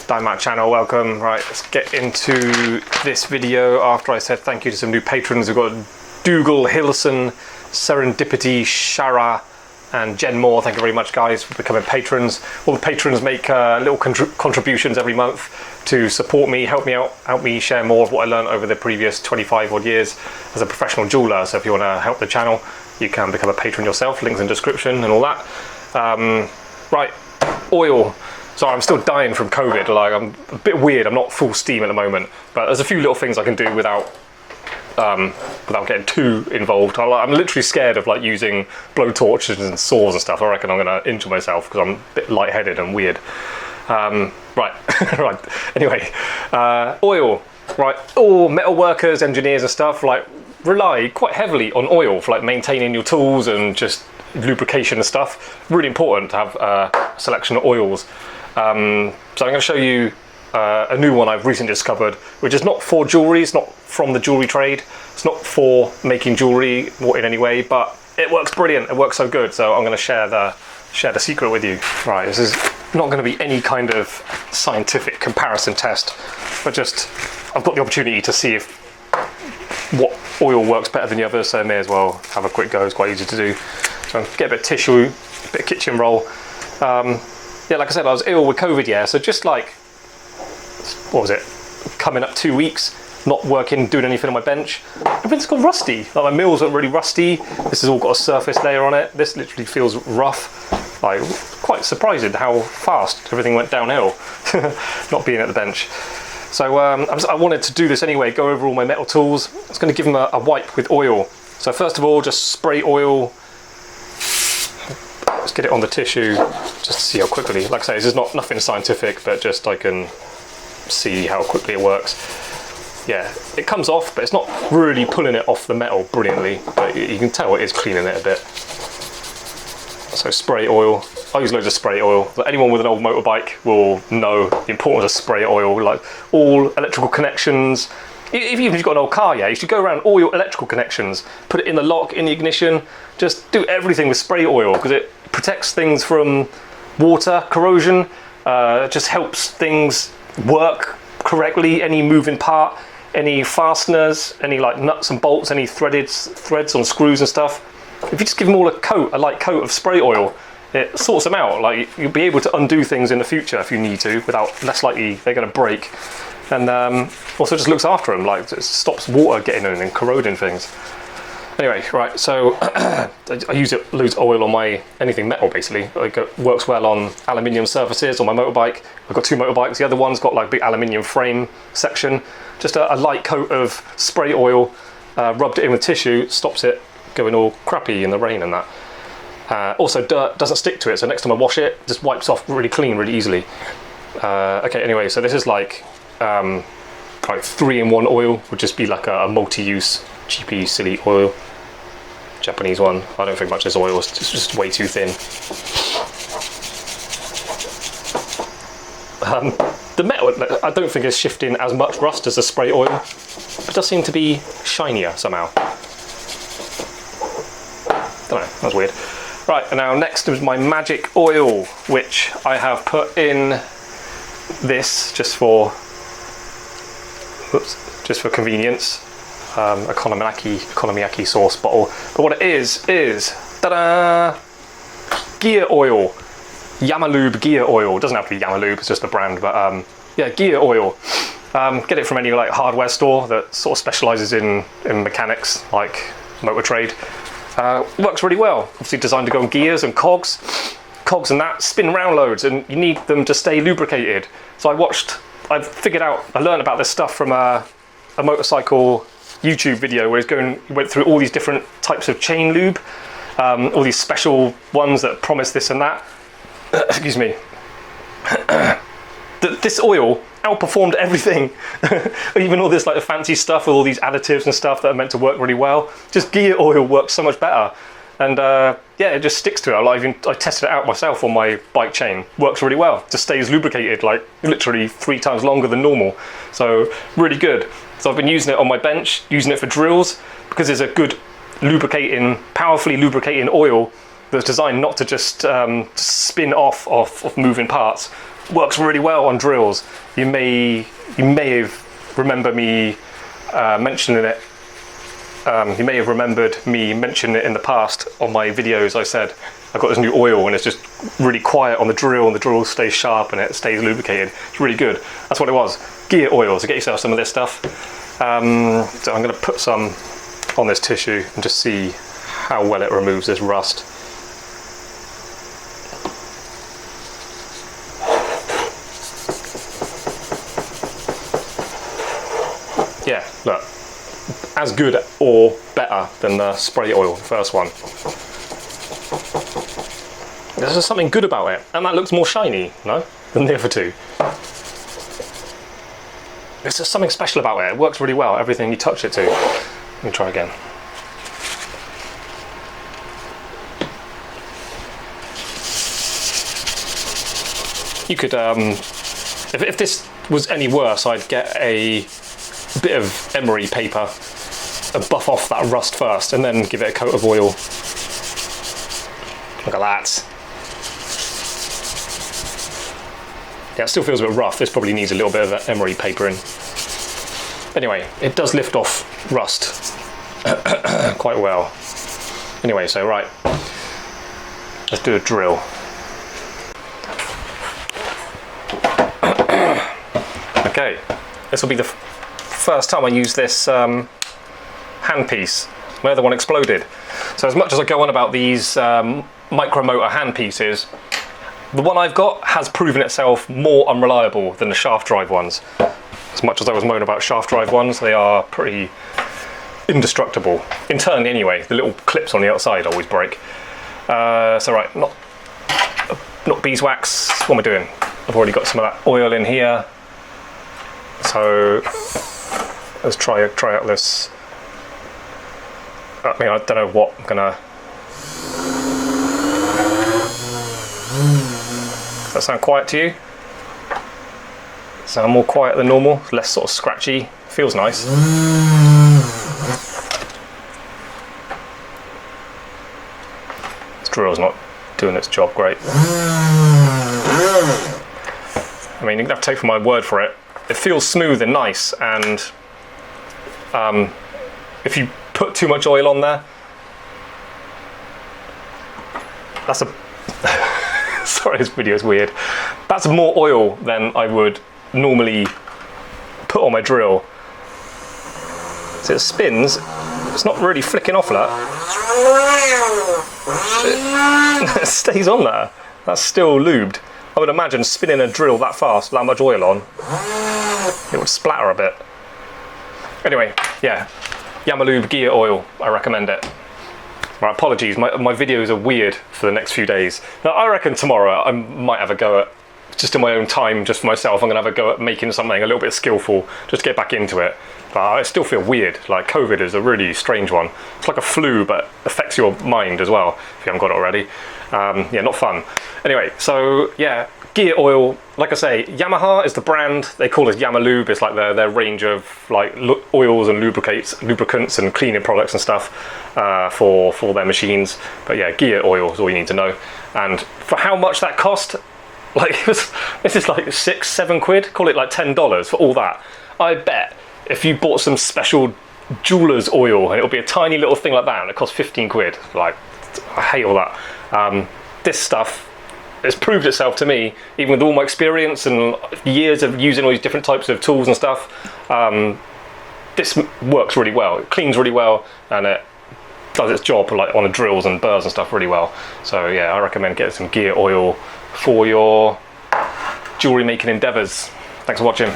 Matt channel, welcome. Right, let's get into this video after I said thank you to some new patrons. We've got Dougal, Hilson, Serendipity, Shara and Jen Moore. Thank you very much guys for becoming patrons. All the patrons make little contributions every month to support me, help me share more of what I learned over the previous 25 odd years as a professional jeweler. So if you want to help the channel, you can become a patron yourself, links in the description and all that. Right, oil. Sorry, I'm still dying from COVID. Like, I'm a bit weird. I'm not full steam at the moment, but there's a few little things I can do without getting too involved. I'm literally scared of like using blow torches and saws and stuff. I reckon I'm gonna injure myself because I'm a bit lightheaded and weird. Right, right. Anyway, oil. Right, all metal workers, engineers and stuff like rely quite heavily on oil for like maintaining your tools and just lubrication and stuff. Really important to have a selection of oils. So I'm going to show you a new one I've recently discovered, which is not for jewellery, it's not from the jewellery trade, it's not for making jewellery in any way, but it works brilliant, it works so good, so I'm going to share the secret with you. Right, this is not going to be any kind of scientific comparison test, but just I've got the opportunity to see if what oil works better than the others, so I may as well have a quick go. It's quite easy to do. So get a bit of tissue, a bit of kitchen roll. Yeah, like I said, I was ill with COVID, yeah, so just like, what was it, coming up 2 weeks, not working, doing anything on my bench. Everything's gone rusty. Like my mills are really rusty. This has all got a surface layer on it. This literally feels rough. Like, quite surprising how fast everything went downhill, not being at the bench. So I wanted to do this anyway, go over all my metal tools. I was going to give them a wipe with oil. So first of all, just spray oil. Let's get it on the tissue, just to see how quickly. Like I say, this is nothing scientific, but just I can see how quickly it works. Yeah, it comes off, but it's not really pulling it off the metal brilliantly, but you can tell it is cleaning it a bit. So spray oil. I use loads of spray oil. But anyone with an old motorbike will know the importance of spray oil. Like all electrical connections, even if you've got an old car, yeah, you should go around all your electrical connections, put it in the lock, in the ignition, just do everything with spray oil because it protects things from water, corrosion, just helps things work correctly, any moving part, any fasteners, any like nuts and bolts, any threads on screws and stuff. If you just give them all a light coat of spray oil, it sorts them out. Like you'll be able to undo things in the future if you need to, without less likely they're going to break. And also just looks after them, like it stops water getting in and corroding things. Anyway, right, so I use loads of oil on anything metal basically. It works well on aluminium surfaces on my motorbike. I've got two motorbikes, the other one's got like big aluminium frame section. Just a light coat of spray oil, rubbed it in with tissue, stops it going all crappy in the rain and that. Also dirt doesn't stick to it, so next time I wash it, it just wipes off really clean, really easily. Okay, anyway, so this is like 3-in-1 oil, would just be like a multi-use cheapy silly oil. Japanese one. I don't think much of this oil, it's just way too thin. The metal, I don't think is shifting as much rust as the spray oil. It does seem to be shinier somehow. Don't know, that's weird. Right, and now next is my magic oil, which I have put in this just for convenience. Economiyaki sauce bottle. But what it is ta-da! Gear oil. Yamalube gear oil. It doesn't have to be Yamalube, it's just a brand, but yeah, gear oil. Get it from any like hardware store that sort of specialises in mechanics, like motor trade. Works really well. Obviously designed to go on gears and cogs and that spin around loads, and you need them to stay lubricated. So I learned about this stuff from a motorcycle YouTube video where he went through all these different types of chain lube, all these special ones that promise this and that. Excuse me. This oil outperformed everything. Even all this like the fancy stuff with all these additives and stuff that are meant to work really well. Just gear oil works so much better. And yeah, it just sticks to it. I tested it out myself on my bike chain. Works really well. Just stays lubricated like literally 3 times longer than normal. So really good. So I've been using it on my bench, using it for drills, because it's a good lubricating, powerfully lubricating oil that's designed not to just spin off moving parts, works really well on drills. You may have remembered me mentioning it. You may have remembered me mentioning it in the past on my videos. I said I've got this new oil and it's just really quiet on the drill and the drill stays sharp and it stays lubricated. It's really good. That's what it was. Gear oil. So get yourself some of this stuff. So I'm going to put some on this tissue and just see how well it removes this rust. Yeah, look, as good or better than the spray oil, the first one. There's just something good about it, and that looks more shiny, no, than the other two. There's just something special about it. It works really well, everything you touch it to. Let me try again. You could, if this was any worse, I'd get a bit of emery paper and buff off that rust first and then give it a coat of oil. Look at that. Yeah, it still feels a bit rough. This probably needs a little bit of emery paper in. Anyway, it does lift off rust quite well. Anyway, so right, let's do a drill. Okay, this will be the first time I use this handpiece where the one exploded. So as much as I go on about these micromotor handpieces, the one I've got has proven itself more unreliable than the shaft drive ones. As much as I was moaning about shaft drive ones, they are pretty indestructible. Internally anyway, the little clips on the outside always break. So right, not beeswax, what am I doing? I've already got some of that oil in here. So let's try out this. I mean, I don't know what I'm gonna. Does that sound quiet to you? Sound more quiet than normal? Less sort of scratchy. Feels nice. This drill's not doing its job great. I mean, you're gonna have to take my word for it. It feels smooth and nice, and if you put too much oil on there, that's a sorry, this video is weird. That's more oil than I would normally put on my drill. So it spins. It's not really flicking off that. It stays on there. That's still lubed. I would imagine spinning a drill that fast, that much oil on, it would splatter a bit. Anyway, yeah, Yamalube gear oil, I recommend it. Right, apologies, my videos are weird for the next few days. Now, I reckon tomorrow I might have a go at, just in my own time, just for myself, I'm gonna have a go at making something a little bit skillful, just to get back into it. But I still feel weird, like COVID is a really strange one. It's like a flu, but affects your mind as well, if you haven't got it already. Yeah, not fun. Anyway, so yeah, gear oil, like I say, Yamaha is the brand. They call it Yamalube. It's like their range of like oils and lubricants and cleaning products and stuff for their machines. But yeah, gear oil is all you need to know. And for how much that cost, like this is like £6-7, call it like $10 for all that. I bet if you bought some special jeweler's oil and it'll be a tiny little thing like that and it costs £15, like I hate all that. This stuff has proved itself to me, even with all my experience and years of using all these different types of tools and stuff. This works really well. It cleans really well, and it does its job like on the drills and burrs and stuff really well. So yeah, I recommend getting some gear oil for your jewellery making endeavours. Thanks for watching.